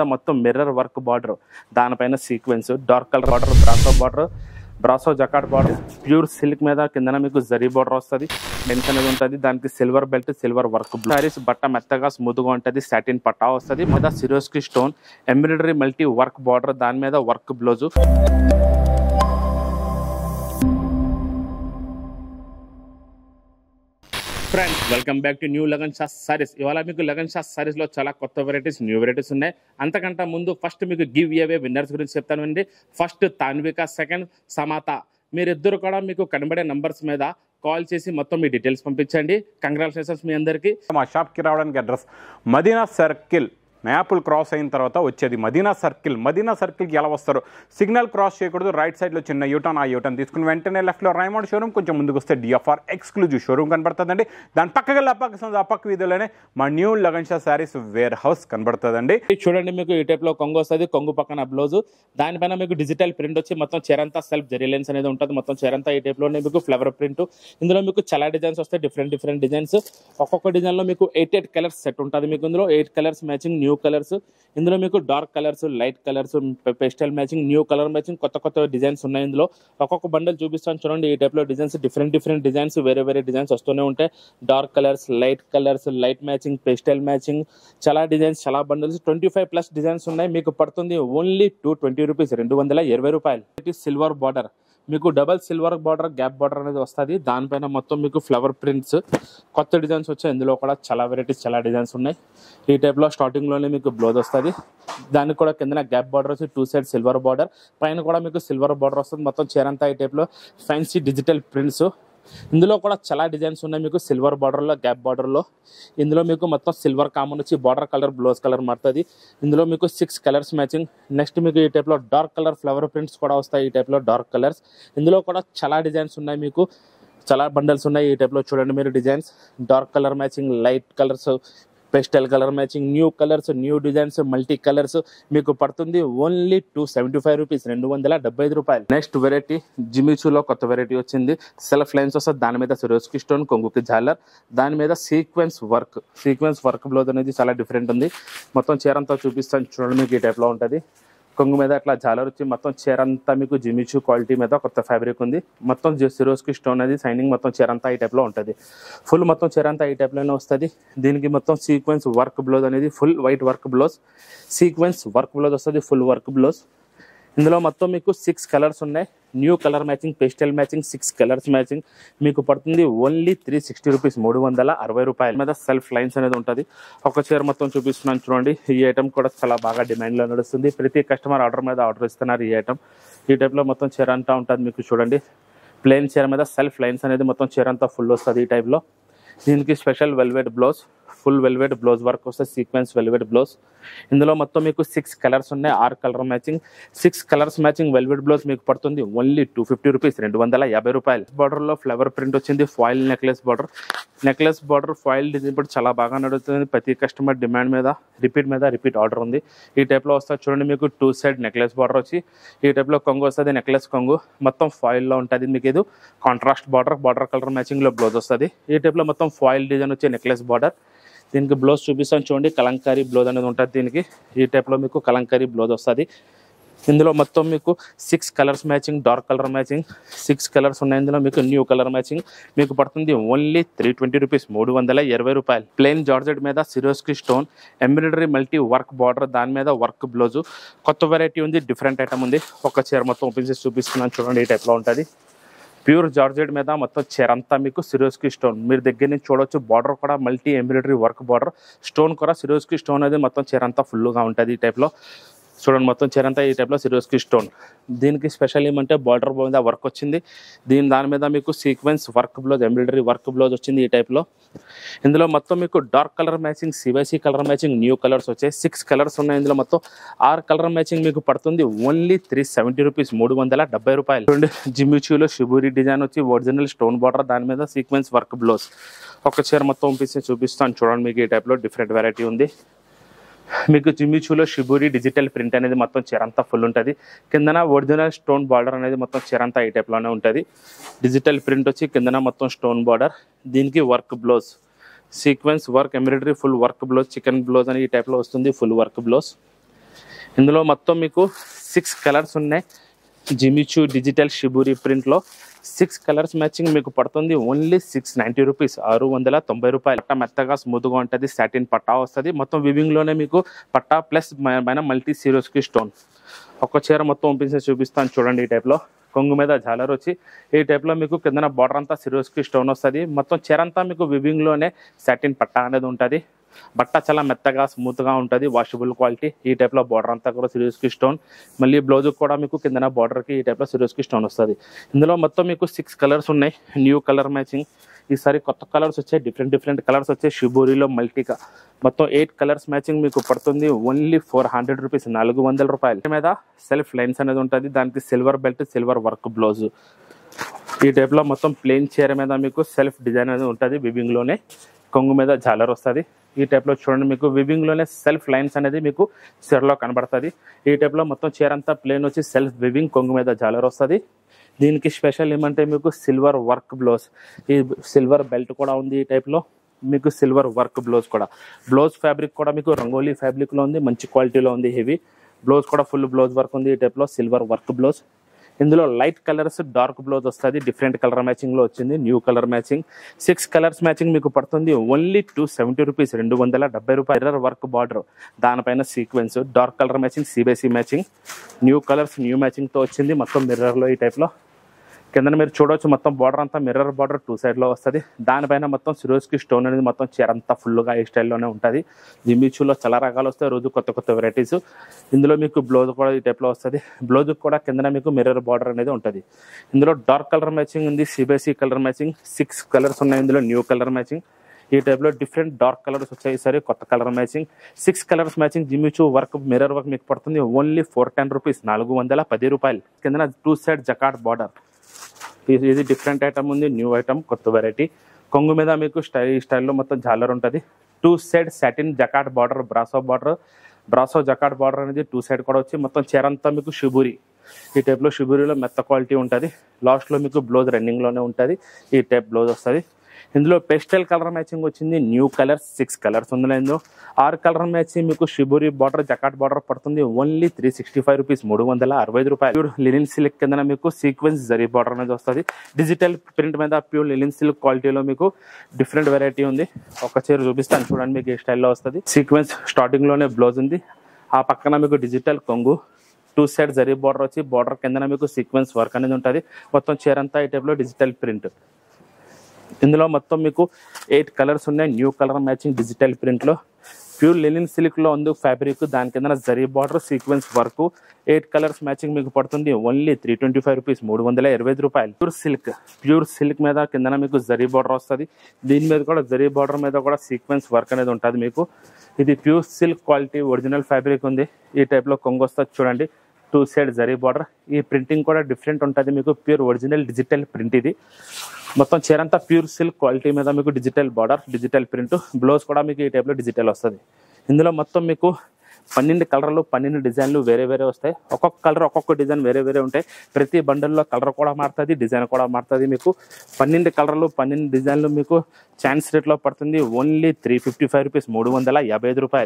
మొత్తం mirror work border, దానిపైన sequence, dark colour border, brasso జకాట్ border, pure silk మీద కిందన మీకు జరీ బార్డర్ వస్తుంది, లెన్స్ అనేది ఉంటుంది. దానికి silver belt, silver work. Saris బట్ట మెత్తగా స్మూత్ గా ఉంటుంది, సాటిన్ పట్టా వస్తుంది. మీద Swarovski stone embroidery multi work border, దాని మీద work blouse. Friends, welcome back to new Lagan Shah saris. ఇవాళ మీకు లగన్ షా సారీస్ లో చాలా కొత్త వెరైటీస్, న్యూ వెరైటీస్ ఉన్నాయి. అంతకంటే ముందు ఫస్ట్ మీకు గివ్ అవే విన్నర్స్ గురించి చెప్తానండి. First Tanvika, second Samata. మీరిద్దరు కూడా మీకు కనబడే నంబర్స్ మీద కాల్ చేసి మొత్తం మీ డీటెయిల్స్ పంపించండి. కంగ్రాచులేషన్స్ మీ అందరికీ. మా షాప్కి రావడానికి address Madina circle, maple cross అయిన తర్వాత వచ్చేది మదీనా సర్కిల్. మదీనా సర్కిల్కి ఎలా వస్తారు? సిగ్నల్ క్రాస్ చేయకూడదు, రైట్ సైడ్లో చిన్న యూటర్న్, ఆ యూటర్న్ తీసుకుని వెంటనే లెఫ్ట్లో రైమండ్ షోరూమ్, కొంచెం ముందుకు వస్తే డిఎఫ్ఆర్ ఎక్స్క్లూజివ్ షోరూమ్ కనబడుతుందండి. దాని పక్కకి ఆ పక్క వీధిలోనే మా new Lagan Shah sarees warehouse కనబడుతుందండి. చూడండి, మీకు ఈ టైప్ లో కొంగు వస్తుంది, కొంగు పక్కన బ్లౌజ్, దానిపైన మీకు డిజిటల్ ప్రింట్ వచ్చి మొత్తం చీరంతా సెల్ఫ్ జరీ లైన్స్ అనేది ఉంటుంది. మొత్తం చీరంతా ఈ టైప్ లోనే మీకు ఫ్లవర్ ప్రింట్. ఇందులో మీకు చాలా డిజైన్స్ వస్తాయి, డిఫరెంట్ డిజైన్స్. ఒక్కొక్క డిజైన్ లో మీకు 8 కలర్స్ సెట్ ఉంటుంది. మీకు ఇందులో 8 కలర్స్ మ్యాచింగ్, న్యూ కలర్స్. ఇందులో మీకు dark colours, light colours, pastel matching, new colour matching, కొత్త డిజైన్స్ ఉన్నాయి. ఇందులో ఒక్కొక్క బండల్ చూపిస్తాను చూడండి. ఈ టైప్ లో డిజైన్స్, డిఫరెంట్ డిజైన్స్, వేరే డిజైన్స్ వస్తూనే ఉంటాయి. Dark colours, light matching, pastel matching, చాలా డిజైన్స్, చాలా బండల్స్, 25+ డిజైన్స్ ఉన్నాయి. మీకు పడుతుంది ఓన్లీ 220 రూపీస్, 220 రూపాయలు. సిల్వర్ బార్డర్, మీకు double silver border, gap border అనేది వస్తుంది. దానిపైన మొత్తం మీకు ఫ్లవర్ ప్రింట్స్, కొత్త డిజైన్స్ వచ్చాయి. ఇందులో కూడా చాలా వెరైటీస్, చాలా డిజైన్స్ ఉన్నాయి. ఈ టైప్ లో స్టార్టింగ్ లోనే మీకు బ్లౌజ్ వస్తుంది. దానికి కూడా కింద గ్యాప్ బార్డర్ వచ్చి 2 సైడ్ సిల్వర్ బార్డర్, పైన కూడా మీకు సిల్వర్ బార్డర్ వస్తుంది. మొత్తం చీరంతా ఈ టైప్ లో ఫ్యాన్సీ డిజిటల్ ప్రింట్స్. ఇందులో కూడా చాలా డిజైన్స్ ఉన్నాయి. మీకు సిల్వర్ బార్డర్ లో, గ్యాప్ బార్డర్ లో. ఇందులో మీకు మొత్తం సిల్వర్ కామన్ వచ్చి బార్డర్ కలర్, బ్లౌజ్ కలర్ మారుతుంది. ఇందులో మీకు 6 కలర్స్ మ్యాచింగ్. నెక్స్ట్ మీకు ఈ టైప్ లో డార్క్ కలర్ ఫ్లవర్ ప్రింట్స్ కూడా వస్తాయి. ఈ టైప్ లో డార్క్ కలర్స్. ఇందులో కూడా చాలా డిజైన్స్ ఉన్నాయి. మీకు చాలా బండల్స్ ఉన్నాయి. ఈ టైప్ లో చూడండి మీరు designs, dark colour matching, light colours, pastel colour matching, new colours, new designs, multi colours. మీకు పడుతుంది ఓన్లీ 275 రూపీస్, 275 రూపాయలు. నెక్స్ట్ వెరైటీ జిమిచూలో కొత్త వెరైటీ వచ్చింది. సెల్ఫ్ లైన్స్ వస్తుంది, దాని మీద సిరోస్కి స్టోన్, కొంగుకి జాలర్, దాని మీద సీక్వెన్స్ వర్క్ బ్లౌజ్ అనేది చాలా డిఫరెంట్ ఉంది. మొత్తం చీరంతా చూపిస్తాను చూడండి. మీకు ఈ టైప్ లో ఉంటుంది. కొంగు మీద అట్లా జాలర్ వచ్చి మొత్తం చీరంతా మీకు జిమిచూ క్వాలిటీ మీద కొత్త ఫ్యాబ్రిక్ ఉంది. మొత్తం సిరోస్కి స్టోన్ అది సైనింగ్, మొత్తం చీరంతా ఈ టైప్ లో ఉంటుంది. ఫుల్ మొత్తం చీరంతా ఈ టైప్ లోనే వస్తుంది. దీనికి మొత్తం సీక్వెన్స్ వర్క్ బ్లౌజ్ అనేది full white work blouse, sequence work blouse వస్తుంది, ఫుల్ వర్క్ బ్లౌజ్. ఇందులో మొత్తం మీకు 6 కలర్స్ ఉన్నాయి. New colour matching, pastel matching, 6 colours matching. మీకు పడుతుంది ఓన్లీ 360 రూపీస్, 360 రూపాయల మీద సెల్ఫ్ లైన్స్ అనేది ఉంటుంది. ఒక చీర మొత్తం చూపిస్తున్నాను చూడండి. ఈ ఐటమ్ కూడా చాలా బాగా డిమాండ్ లో నడుస్తుంది. ప్రతి కస్టమర్ ఆర్డర్ మీద ఆర్డర్ ఇస్తున్నారు. ఈ ఐటమ్ ఈ టైప్ లో మొత్తం చీర అంతా ఉంటుంది. మీకు చూడండి, ప్లెయిన్ చీర మీద సెల్ఫ్ లైన్స్ అనేది మొత్తం చీర అంతా ఫుల్ వస్తుంది ఈ టైప్ లో. దీనికి special velvet blouse, full velvet blouse work వస్తుంది, సీక్వెన్స్ వెల్వెట్ బ్లౌజ్. ఇందులో మొత్తం మీకు 6 కలర్స్ ఉన్నాయి, 6 colour matching. 6 colours matching velvet blouse మీకు పడుతుంది ఓన్లీ 250 రూపీస్, 250 రూపాయలు. బార్డర్ లో ఫ్లవర్ ప్రింట్ వచ్చింది, foil necklace border foil design ఇప్పుడు చాలా బాగా నడుస్తుంది. ప్రతి కస్టమర్ డిమాండ్ మీద రిపీట్ ఆర్డర్ ఉంది. ఈ టైప్ లో వస్తుంది చూడండి. మీకు 2 సైడ్ నెక్లెస్ బార్డర్ వచ్చి ఈ టైప్ లో కొంగు వస్తుంది, నెక్లెస్ కొంగు మొత్తం ఫాయిల్ లో ఉంటుంది. మీకు ఇది కాంట్రాస్ట్ బార్డర్ కలర్ మ్యాచింగ్ లో బ్లౌజ్ వస్తుంది. ఈ టైప్ లో మొత్తం ఫాయిల్ డిజైన్ వచ్చి నెక్లెస్ బార్డర్. దీనికి బ్లౌజ్ చూపిస్తాను చూడండి. కలంకారీ బ్లౌజ్ అనేది ఉంటుంది దీనికి. ఈ టైప్ లో మీకు కలంకారీ బ్లౌజ్ వస్తుంది. ఇందులో మొత్తం మీకు 6 colours matching, dark colour matching, 6 colours ఉన్నాయి. ఇందులో మీకు న్యూ కలర్ మ్యాచింగ్. మీకు పడుతుంది ఓన్లీ 320 రూపీస్, 320 రూపాయలు. ప్లెయిన్ జార్జెట్ మీద Swarovski stone embroidery multi work border, దాని మీద వర్క్ బ్లౌజ్. కొత్త వెరైటీ ఉంది, డిఫరెంట్ ఐటమ్ ఉంది. ఒక చీర మొత్తం ఓపెన్ చేసి చూపిస్తున్నాను చూడండి. ఈ టైప్ లో ఉంటుంది. ప్యూర్ జార్జెట్ మీద మొత్తం చీరంతా మీకు సిరోస్కి స్టోన్. మీరు దగ్గర నుంచి చూడొచ్చు. బార్డర్ కూడా multi embroidery work border, stone కూడా సిరోస్కి స్టోన్ అనేది మొత్తం చీరంతా ఫుల్గా ఉంటుంది. ఈ టైప్లో చూడండి, మొత్తం చీరంతా ఈ టైప్లో సిరోస్కి స్టోన్. దీనికి స్పెషల్ ఏమంటే బార్డర్ మీద వర్క్ వచ్చింది. దాని మీద మీకు sequence work blouse, embroidery work blouse వచ్చింది ఈ టైప్లో. ఇందులో మొత్తం మీకు డార్క్ కలర్ మ్యాచింగ్, సివైసీ కలర్ మ్యాచింగ్, న్యూ కలర్స్ వచ్చాయి. 6 కలర్స్ ఉన్నాయి. ఇందులో మొత్తం 6 కలర్ మ్యాచింగ్ మీకు పడుతుంది ఓన్లీ 370 రూపీస్, 370 రూపాయలు. చూడండి, జిమ్మిచూలో షిబూరి డిజైన్ వచ్చి ఒరిజినల్ స్టోన్ బార్డర్, దాని మీద సీక్వెన్స్ వర్క్ బ్లౌజ్. ఒక చీర మొత్తం చూపిస్తాను చూడండి. మీకు ఈ టైప్లో డిఫరెంట్ వెరైటీ ఉంది. మీకు జిమ్మిచూలో షిబూరి డిజిటల్ ప్రింట్ అనేది మొత్తం చీరంతా ఫుల్ ఉంటుంది. కిందన ఒరిజినల్ స్టోన్ బార్డర్ అనేది మొత్తం చీరంతా ఈ టైప్లోనే ఉంటుంది. డిజిటల్ ప్రింట్ వచ్చి కిందన మొత్తం స్టోన్ బార్డర్. దీనికి work blouse, sequence work, embroidery full work blouse, chicken blouse అని ఈ టైప్లో వస్తుంది. Full work blouse. ఇందులో మొత్తం మీకు 6 కలర్స్ ఉన్నాయి. జిమిచూ డిజిటల్ షిబూరి ప్రింట్లో 6 కలర్స్ మ్యాచింగ్ మీకు పడుతుంది ఓన్లీ 690 రూపీస్, 690 రూపాయలు. పట్టా మెత్తగా స్మూత్గా ఉంటుంది, సాటిన్ పట్టా వస్తుంది. మొత్తం వివింగ్లోనే మీకు పట్టా ప్లస్ పైన మల్టీ సిరోస్కి స్టోన్. ఒక చీర మొత్తం ఓపెన్ చేసి చూపిస్తాను చూడండి. ఈ టైప్లో కొంగు మీద జాలర్ వచ్చి ఈ టైప్లో మీకు కింద బార్డర్ అంతా సిరోస్కి స్టోన్ వస్తుంది. మొత్తం చీర అంతా మీకు వివింగ్లోనే సాటిన్ పట్టా అనేది ఉంటుంది. బట్ట చాలా మెత్తగా స్మూత్గా ఉంటుంది, వాషబుల్ క్వాలిటీ. ఈ టైప్లో బార్డర్ అంతా కూడా సిరోస్కి స్టోన్. మళ్ళీ బ్లౌజ్ కూడా మీకు కింద బార్డర్కి ఈ టైప్లో సిరోస్కి స్టోన్ వస్తుంది. ఇందులో మొత్తం మీకు 6 కలర్స్ ఉన్నాయి, న్యూ కలర్ మ్యాచింగ్. ఈసారి కొత్త కలర్స్ వచ్చాయి, డిఫరెంట్ కలర్స్ వచ్చాయి. షిబూరిలో మల్టీగా మొత్తం 8 కలర్స్ మ్యాచింగ్ మీకు పడుతుంది ఓన్లీ 400 రూపీస్, 400 రూపాయలు. మీద సెల్ఫ్ లైన్స్ అనేది ఉంటుంది, దానికి silver belt, silver work blouse. ఈ టైప్లో మొత్తం ప్లెయిన్ చీర మీద మీకు సెల్ఫ్ డిజైన్ అనేది ఉంటుంది. వివింగ్లోనే కొంగు మీద జాలర్ వస్తుంది. ఈ టైప్లో చూడండి, మీకు వివింగ్లోనే సెల్ఫ్ లైన్స్ అనేది మీకు చీరలో కనబడుతుంది. ఈ టైప్లో మొత్తం చీర అంతా ప్లెయిన్ వచ్చి సెల్ఫ్ వివింగ్, కొంగు మీద జాలర్ వస్తుంది. దీనికి స్పెషల్ ఏమంటే మీకు సిల్వర్ వర్క్ బ్లౌజ్, ఈ సిల్వర్ బెల్ట్ కూడా ఉంది. ఈ టైప్లో మీకు సిల్వర్ వర్క్ బ్లౌజ్ కూడా. బ్లౌజ్ ఫ్యాబ్రిక్ కూడా మీకు రంగోలీ ఫ్యాబ్రిక్లో ఉంది, మంచి క్వాలిటీలో ఉంది, హెవీ బ్లౌజ్ కూడా ఫుల్ బ్లౌజ్ వర్క్ ఉంది. ఈ టైప్లో సిల్వర్ వర్క్ బ్లౌజ్. ఇందులో లైట్ కలర్స్, డార్క్ బ్లౌజ్ వస్తుంది. డిఫరెంట్ కలర్ మ్యాచింగ్లో వచ్చింది, new colour matching. 6 colours matching మీకు పడుతుంది ఓన్లీ 270 రూపీస్, 270 రూపాయలు. మిర్రర్ వర్క్ బార్డర్, దానిపైన sequence, dark colour matching, CBSE matching. New colours, new మ్యాచింగ్తో వచ్చింది మొత్తం మిర్రర్లో. ఈ టైప్లో కింద మీరు చూడవచ్చు, మొత్తం బార్డర్ అంతా మిర్రర్ బార్డర్ 2 సైడ్లో వస్తుంది. దానిపైన మొత్తం సిరోస్కి స్టోన్ అనేది మొత్తం చీర అంతా ఫుల్గా ఈ స్టైల్లోనే ఉంటుంది. జిమిచూలో చాలా రకాలు వస్తాయి, రోజు కొత్త వెరైటీస్. ఇందులో మీకు బ్లౌజ్ కూడా ఈ టైప్లో వస్తుంది. బ్లౌజ్ కూడా కింద మీకు మిర్రర్ బార్డర్ అనేది ఉంటుంది. ఇందులో డార్క్ కలర్ మ్యాచింగ్ ఉంది, సిబిఎస్ఈ కలర్ మ్యాచింగ్. 6 కలర్స్ ఉన్నాయి ఇందులో, న్యూ కలర్ మ్యాచింగ్. ఈ టైప్లో డిఫరెంట్ డార్క్ కలర్స్ వచ్చాయి, సరే కొత్త colour matching. 6 colours matching Jimmy Choo work, mirror work మీకు పడుతుంది ఓన్లీ 410 రూపీస్, 410 రూపాయలు. కింద 2 సైడ్ జకాట్ బార్డర్. ఇది డిఫరెంట్ ఐటమ్ ఉంది, న్యూ ఐటమ్, కొత్త వెరైటీ. కొంగు మీద మీకు స్టైల్లో మొత్తం జాలర్ ఉంటుంది. 2 side satin జకాట్ border, brasso జకాట్ border అనేది 2 సైడ్ కూడా వచ్చి మొత్తం చీర అంతా మీకు షిబూరి. ఈ టైప్లో షిబూరిలో మెత్త క్వాలిటీ ఉంటుంది. లాస్ట్లో మీకు బ్లౌజ్ రన్నింగ్లోనే ఉంటుంది. ఈ టైప్ బ్లౌజ్ వస్తుంది. ఇందులో పేస్టల్ కలర్ మ్యాచింగ్ వచ్చింది, న్యూ కలర్స్ 6 కలర్స్ ఉంది. ఇందులో 6 కలర్ మ్యాచింగ్ మీకు షిబూరి బార్డర్, జకాట్ బార్డర్ పడుతుంది ఓన్లీ 365 రూపీస్, 365 రూపాయలు. ప్యూర్ లినిన్ సిల్క్ కింద మీకు సీక్వెన్స్ జరీ బార్డర్ అనేది వస్తుంది. డిజిటల్ ప్రింట్ మీద ప్యూర్ లినిన్ సిల్క్ క్వాలిటీలో మీకు డిఫరెంట్ వెరైటీ ఉంది. ఒక చీర చూపిస్తాను చూడండి, మీకు ఏ స్టైల్లో వస్తుంది. సీక్వెన్స్ స్టార్టింగ్ లోనే బ్లౌజ్ ఉంది, ఆ పక్కన మీకు డిజిటల్ కొంగు, 2 సైడ్ జరీ బార్డర్ వచ్చి బార్డర్ కింద మీకు సీక్వెన్స్ వర్క్ అనేది ఉంటుంది. మొత్తం చీర అంతా ఈ టైప్లో డిజిటల్ ప్రింట్. ఇందులో మొత్తం మీకు 8 కలర్స్ ఉన్నాయి, న్యూ కలర్ మ్యాచింగ్ డిజిటల్ ప్రింట్లో. ప్యూర్ లినిన్ సిల్క్లో ఉంది ఫ్యాబ్రిక్, దాని కింద zari border, sequence work. 8 colours matching మీకు పడుతుంది ఓన్లీ 325 రూపీస్, 325 రూపాయలు. ప్యూర్ సిల్క్ మీద కింద మీకు జరీ బార్డర్ వస్తుంది. దీని మీద కూడా జరీ బార్డర్ మీద కూడా సీక్వెన్స్ వర్క్ అనేది ఉంటుంది మీకు. ఇది pure silk quality, original fabric ఉంది. ఈ టైప్లో కొంగు వస్తుంది చూడండి, 2 సైడ్ జరీ బార్డర్. ఈ ప్రింటింగ్ కూడా డిఫరెంట్ ఉంటుంది మీకు, ప్యూర్ ఒరిజినల్ డిజిటల్ ప్రింట్. ఇది మొత్తం చీర అంతా ప్యూర్ సిల్క్ క్వాలిటీ మీద మీకు digital border, digital print. Blouse కూడా మీకు ఈ టైప్లో డిజిటల్ వస్తుంది. ఇందులో మొత్తం మీకు 12 కలర్లు, 12 డిజైన్లు వేరే వస్తాయి. ఒక్కొక్క కలర్, ఒక్కొక్క డిజైన్ వేరే ఉంటాయి. ప్రతి బండల్లో కలర్ కూడా మారుతుంది, డిజైన్ కూడా మారుతుంది. మీకు 12 కలర్లు, 12 డిజైన్లు మీకు ఛాన్స్ రేట్లో పడుతుంది ఓన్లీ 355 రూపీస్, 355 రూపాయలు.